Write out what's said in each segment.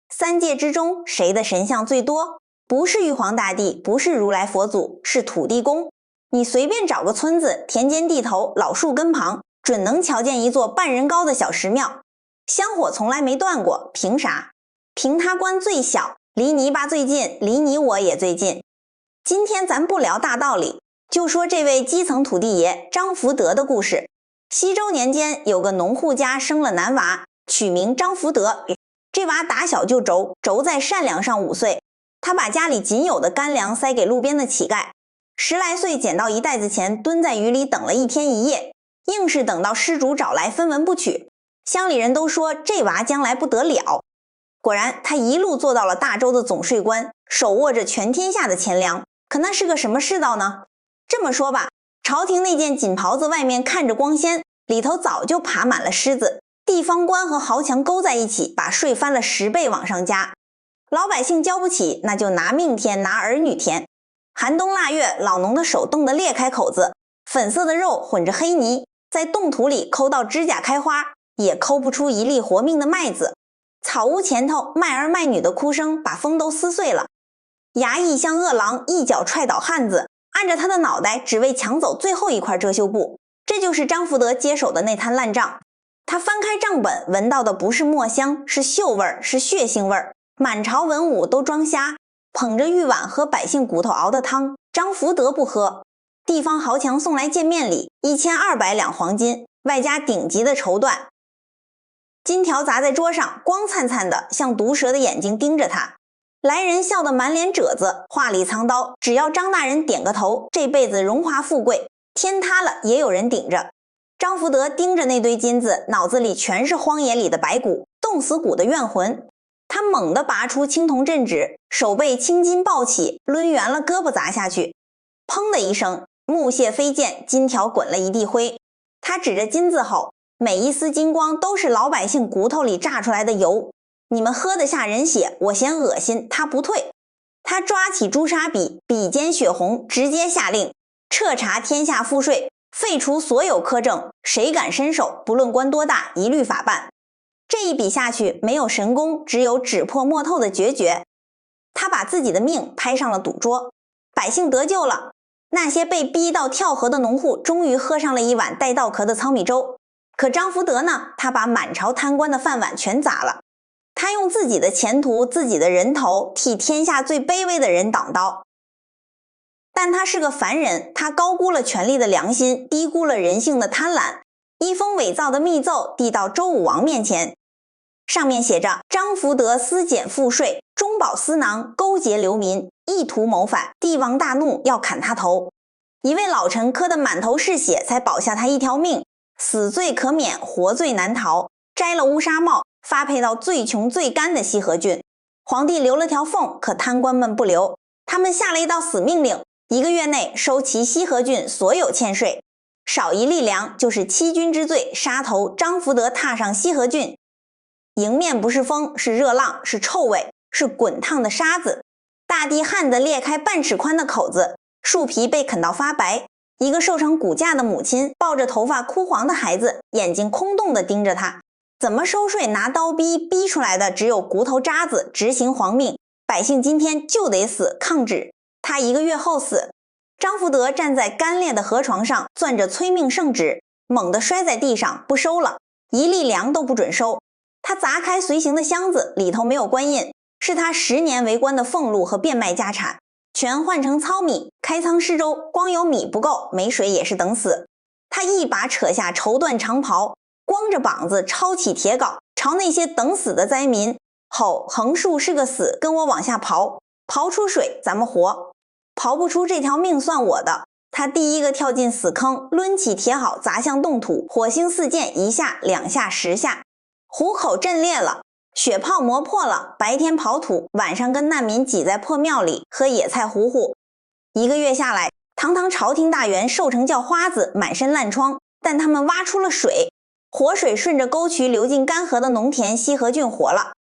三界之中谁的神像最多？不是玉皇大帝，不是如来佛祖，是土地公。你随便找个村子，田间地头，老树根旁，准能瞧见一座半人高的小石庙，香火从来没断过，凭啥？凭他官最小，离泥巴最近，离你我也最近。今天咱不聊大道理，就说这位基层土地爷张福德的故事。西周年间，有个农户家生了男娃，取名张福德。这娃打小就轴在善良上5岁，他把家里仅有的干粮塞给路边的乞丐。10来岁捡到1袋子钱，蹲在雨里等了1天1夜，硬是等到失主找来分文不取。乡里人都说这娃将来不得了。果然，他一路做到了大周的总税官，手握着全天下的钱粮。可那是个什么世道呢？这么说吧，朝廷那件锦袍子外面看着光鲜，里头早就爬满了虱子。地方官和豪强勾在一起，把税翻了10倍往上加。老百姓交不起，那就拿命填，拿儿女填。寒冬腊月，老农的手冻得裂开口子，粉色的肉混着黑泥，在冻土里抠到指甲开花，也抠不出一粒活命的麦子。草屋前头卖儿卖女的哭声把风都撕碎了。衙役像饿狼，一脚踹倒汉子，按着他的脑袋，只为抢走最后一块遮羞布。这就是张福德接手的那摊烂账。他翻开账本，闻到的不是墨香，是锈味儿，是血腥味儿。满朝文武都装瞎，捧着玉碗喝百姓骨头熬的汤，张福德不喝。地方豪强送来见面礼，1200两黄金，外加顶级的绸缎。金条砸在桌上，光灿灿的，像毒蛇的眼睛盯着他。来人笑得满脸褶子，话里藏刀，只要张大人点个头，这辈子荣华富贵，天塌了也有人顶着。张福德盯着那堆金子，脑子里全是荒野里的白骨，冻死骨的怨魂。他猛地拔出青铜镇纸，手背青筋暴起，抡圆了胳膊砸下去。砰的一声，木屑飞溅，金条滚了一地灰。他指着金字吼，每一丝金光都是老百姓骨头里榨出来的油，你们喝得下人血，我嫌恶心，他不退。他抓起朱砂笔，笔尖血红，直接下令彻查天下赋税，废除所有苛政，谁敢伸手，不论官多大，一律法办。这一笔下去，没有神功，只有纸破墨透的决绝。他把自己的命拍上了赌桌，百姓得救了。那些被逼到跳河的农户终于喝上了一碗带稻壳的糙米粥。可张福德呢？他把满朝贪官的饭碗全砸了。他用自己的前途，自己的人头，替天下最卑微的人挡刀。但他是个凡人，他高估了权力的良心，低估了人性的贪婪。一封伪造的密奏递到周武王面前，上面写着：张福德私减赋税，中饱私囊，勾结流民，意图谋反，帝王大怒，要砍他头。一位老臣磕得满头是血，才保下他一条命，死罪可免，活罪难逃。摘了乌纱帽，发配到最穷最干的西河郡。皇帝留了条缝，可贪官们不留，他们下了一道死命令，1个月内收齐西河郡所有欠税，少1粒粮就是欺君之罪，杀头张福德踏上西河郡。迎面不是风，是热浪，是臭味，是滚烫的沙子。大地旱得裂开半尺宽的口子，树皮被啃到发白。一个瘦成骨架的母亲抱着头发枯黄的孩子，眼睛空洞地盯着他。怎么收税拿刀逼出来的只有骨头渣子，执行皇命，百姓今天就得死，抗旨。他1个月后死。张福德站在干裂的河床上，攥着催命圣旨，猛地摔在地上，不收了，1粒粮都不准收。他砸开随行的箱子，里头没有官印，是他10年为官的俸禄和变卖家产，全换成糙米。开仓施粥，光有米不够，没水也是等死。他一把扯下绸缎长袍，光着膀子抄起铁镐，朝那些等死的灾民吼：横竖是个死，跟我往下刨，刨出水咱们活，刨不出这条命算我的。他第一个跳进死坑，抡起铁镐砸向冻土，火星四溅，1下2下10下，虎口震裂了，血泡磨破了。白天刨土，晚上跟难民挤在破庙里喝野菜糊糊。1个月下来，堂堂朝廷大员瘦成叫花子，满身烂疮，但他们挖出了水，活水顺着沟渠流进干涸的农田，西河郡活了。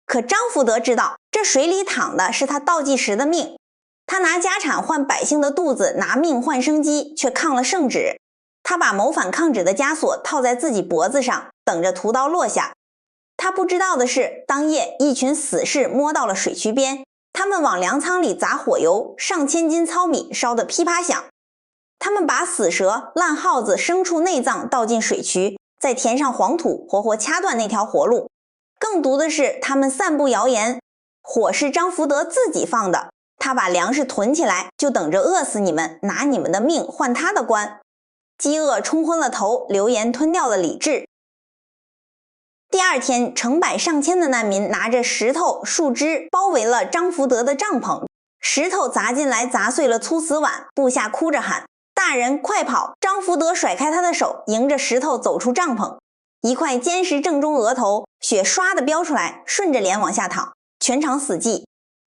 可张福德知道，这水里淌的是他倒计时的命。他拿家产换百姓的肚子，拿命换生机，却抗了圣旨。他把谋反抗旨的枷锁套在自己脖子上，等着屠刀落下。他不知道的是，当夜一群死士摸到了水渠边，他们往粮仓里砸火油，上千斤糙米烧得噼啪响。他们把死蛇、烂耗子、牲畜内脏倒进水渠，再填上黄土，活活掐断那条活路。更毒的是，他们散布谣言，火是张福德自己放的，他把粮食囤起来，就等着饿死你们，拿你们的命换他的官。饥饿冲昏了头，流言吞掉了理智。第二天，成百上千的难民拿着石头、树枝包围了张福德的帐篷，石头砸进来砸碎了粗瓷碗，部下哭着喊：大人快跑！张福德甩开他的手，迎着石头走出帐篷，一块坚石正中额头，血唰地飙出来，顺着脸往下淌，全场死寂。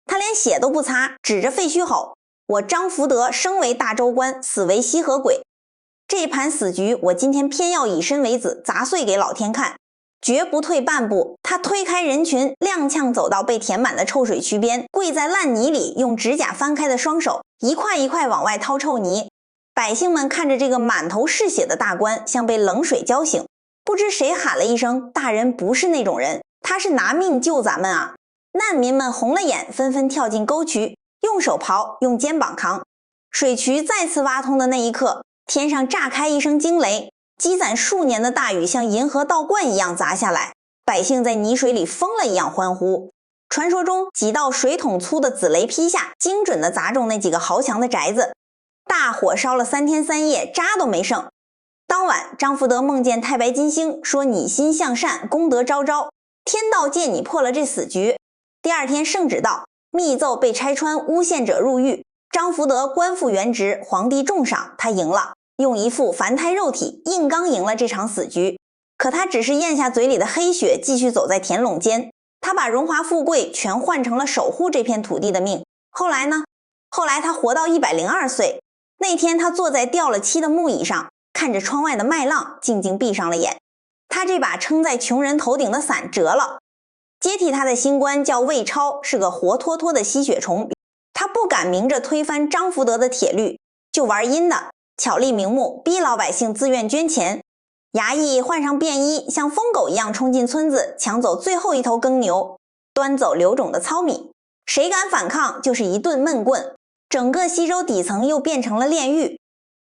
他连血都不擦，指着废墟吼：我张福德生为大州官，死为西河鬼，这盘死局我今天偏要以身为子，砸碎给老天看，绝不退半步。他推开人群，踉跄走到被填满的臭水渠边，跪在烂泥里，用指甲翻开的双手一块一块往外掏臭泥。百姓们看着这个满头是血的大官，像被冷水浇醒。不知谁喊了一声：大人不是那种人，他是拿命救咱们啊！难民们红了眼，纷纷跳进沟渠，用手刨，用肩膀扛。水渠再次挖通的那一刻，天上炸开一声惊雷，积攒数年的大雨像银河倒灌一样砸下来，百姓在泥水里疯了一样欢呼。传说中几道水桶粗的紫雷劈下，精准地砸中那几个豪强的宅子，大火烧了3天3夜，渣都没剩。当晚，张福德梦见太白金星，说你心向善，功德昭昭，天道借你破了这死局。第二天圣旨到，密奏被拆穿，诬陷者入狱。张福德官复原职，皇帝重赏，他赢了，用一副凡胎肉体硬刚赢了这场死局。可他只是咽下嘴里的黑血，继续走在田垄间。他把荣华富贵全换成了守护这片土地的命。后来呢？后来他活到102岁。那天他坐在掉了漆的木椅上，看着窗外的麦浪，静静闭上了眼。他这把撑在穷人头顶的伞折了。接替他的新官叫魏超，是个活脱脱的吸血虫。他不敢明着推翻张福德的铁律，就玩阴的，巧立名目，逼老百姓自愿捐钱。衙役换上便衣，像疯狗一样冲进村子，抢走最后一头耕牛，端走刘种的糙米。谁敢反抗，就是一顿闷棍。整个西周底层又变成了炼狱。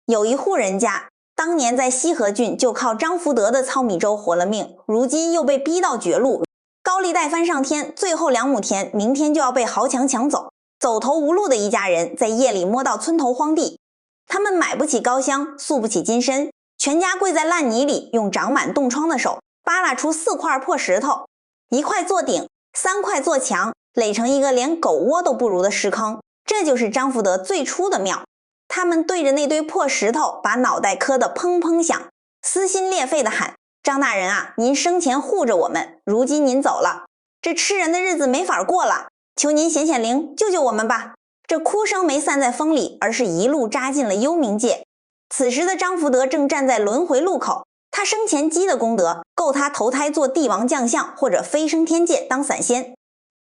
有一户人家，当年在西河郡就靠张福德的糙米粥活了命，如今又被逼到绝路，高利贷翻上天，最后2亩田明天就要被豪强抢走。走投无路的一家人在夜里摸到村头荒地，他们买不起高香，塑不起金身，全家跪在烂泥里，用长满冻疮的手扒拉出4块破石头，1块做顶，3块做墙，垒成一个连狗窝都不如的石坑。这就是张福德最初的妙。他们对着那堆破石头，把脑袋磕得砰砰响，撕心裂肺地喊：张大人啊，您生前护着我们，如今您走了，这吃人的日子没法过了，求您显显灵，救救我们吧！这哭声没散在风里，而是一路扎进了幽冥界。此时的张福德正站在轮回路口，他生前积的功德够他投胎做帝王将相，或者飞升天界当散仙。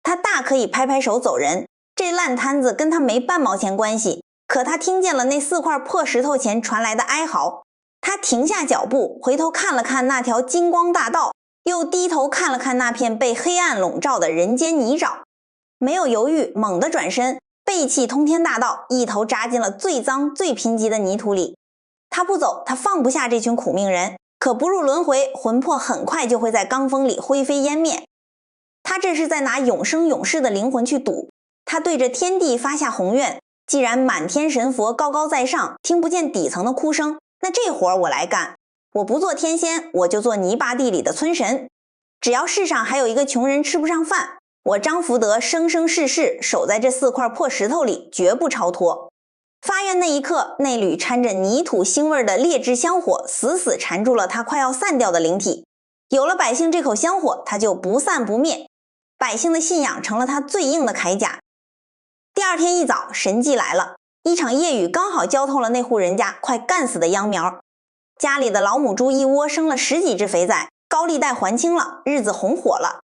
他大可以拍拍手走人，这烂摊子跟他没半毛钱关系。可他听见了那4块破石头前传来的哀嚎，他停下脚步，回头看了看那条金光大道，又低头看了看那片被黑暗笼罩的人间泥沼，没有犹豫，猛地转身，背弃通天大道，一头扎进了最脏最贫瘠的泥土里。他不走，他放不下这群苦命人，可不入轮回，魂魄很快就会在罡风里灰飞烟灭。他这是在拿永生永世的灵魂去赌。他对着天地发下宏愿，既然满天神佛高高在上，听不见底层的哭声，那这活我来干。我不做天仙，我就做泥巴地里的村神。只要世上还有一个穷人吃不上饭，我张福德生生世世守在这4块破石头里，绝不超脱。发愿那一刻，那缕掺着泥土腥味的劣质香火死死缠住了他快要散掉的灵体。有了百姓这口香火，他就不散不灭。百姓的信仰成了他最硬的铠甲。第二天一早，神迹来了，一场夜雨刚好浇透了那户人家快干死的秧苗。家里的老母猪一窝生了10几只肥崽，高利贷还清了，日子红火了。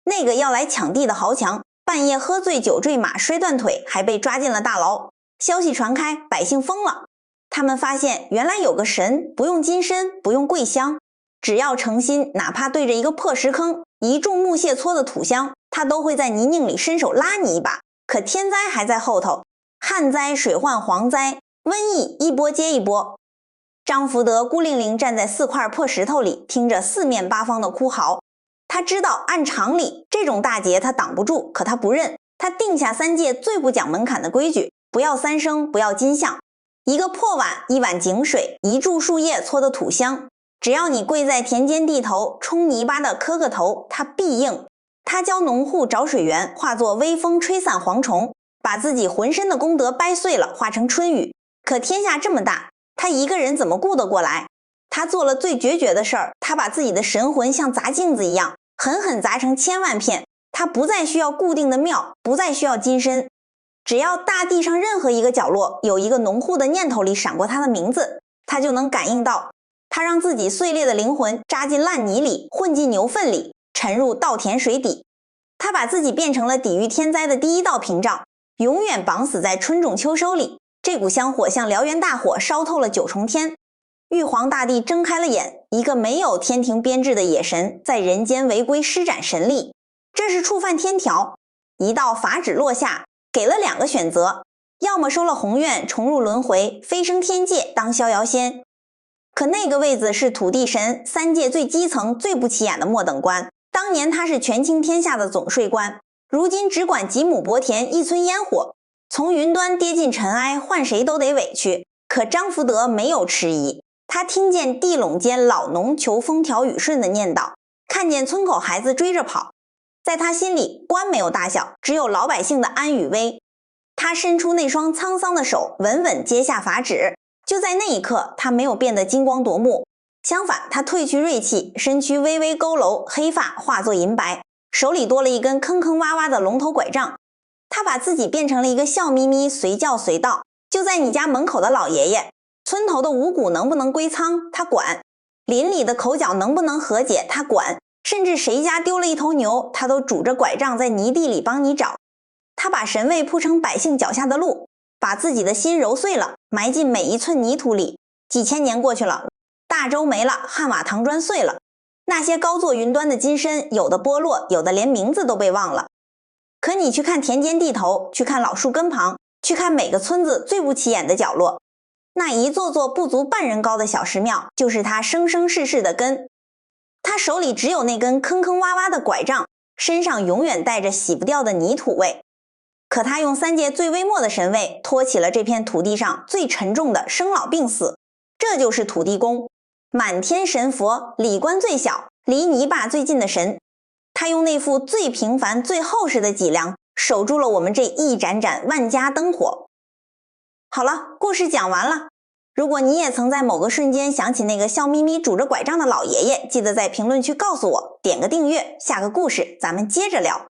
那个要来抢地的豪强，半夜喝醉酒坠马摔断腿，还被抓进了大牢。消息传开，百姓疯了。他们发现原来有个神，不用金身，不用跪香，只要诚心，哪怕对着一个破石坑，一众木屑搓的土箱，他都会在泥泞里伸手拉你一把。可天灾还在后头，旱灾、水患、蝗灾、瘟疫一波接一波。张福德孤零零站在4块破石头里，听着四面八方的哭嚎。他知道按常理这种大劫他挡不住，可他不认。他定下3界最不讲门槛的规矩，不要三牲，不要金像，一个破碗，一碗井水，一柱树叶搓的土箱，只要你跪在田间地头，冲泥巴的磕个头，他必应。他教农户找水源，化作微风吹散蝗虫，把自己浑身的功德掰碎了，化成春雨。可天下这么大，他一个人怎么顾得过来？他做了最决绝的事儿，他把自己的神魂像砸镜子一样，狠狠砸成千万片。他不再需要固定的庙，不再需要金身，只要大地上任何一个角落有一个农户的念头里闪过他的名字，他就能感应到。他让自己碎裂的灵魂扎进烂泥里，混进牛粪里，沉入稻田水底。他把自己变成了抵御天灾的第一道屏障，永远绑死在春种秋收里。这股香火像燎原大火，烧透了9重天。玉皇大帝睁开了眼，一个没有天庭编制的野神在人间违规施展神力，这是触犯天条。一道法旨落下，给了2个选择，要么收了宏愿，重入轮回，飞升天界当逍遥仙。可那个位子是土地神，3界最基层最不起眼的末等官。当年他是权倾天下的总税官，如今只管几亩薄田1村烟火，从云端跌进尘埃，换谁都得委屈。可张福德没有迟疑，他听见地垄间老农求风调雨顺的念叨，看见村口孩子追着跑。在他心里，官没有大小，只有老百姓的安与危。他伸出那双沧桑的手，稳稳接下法旨。就在那一刻，他没有变得金光夺目，相反，他褪去锐气，身躯微微佝偻，黑发化作银白，手里多了一根坑坑洼洼的龙头拐杖。他把自己变成了一个笑眯眯、随叫随到。就在你家门口的老爷爷，村头的五谷能不能归仓，他管；邻里的口角能不能和解，他管；甚至谁家丢了一头牛，他都拄着拐杖在泥地里帮你找。他把神位铺成百姓脚下的路，把自己的心揉碎了，埋进每一寸泥土里。几千年过去了，大周没了，汉瓦唐砖碎了，那些高坐云端的金身，有的剥落，有的连名字都被忘了。可你去看田间地头，去看老树根旁，去看每个村子最不起眼的角落，那一座座不足半人高的小石庙，就是他生生世世的根。他手里只有那根坑坑洼洼的拐杖，身上永远带着洗不掉的泥土味。可他用3界最微末的神位，托起了这片土地上最沉重的生老病死。这就是土地公，满天神佛，理官最小，离泥巴最近的神。他用那副最平凡最厚实的脊梁，守住了我们这一盏盏万家灯火。好了，故事讲完了。如果你也曾在某个瞬间想起那个笑眯眯拄着拐杖的老爷爷，记得在评论区告诉我，点个订阅，下个故事咱们接着聊。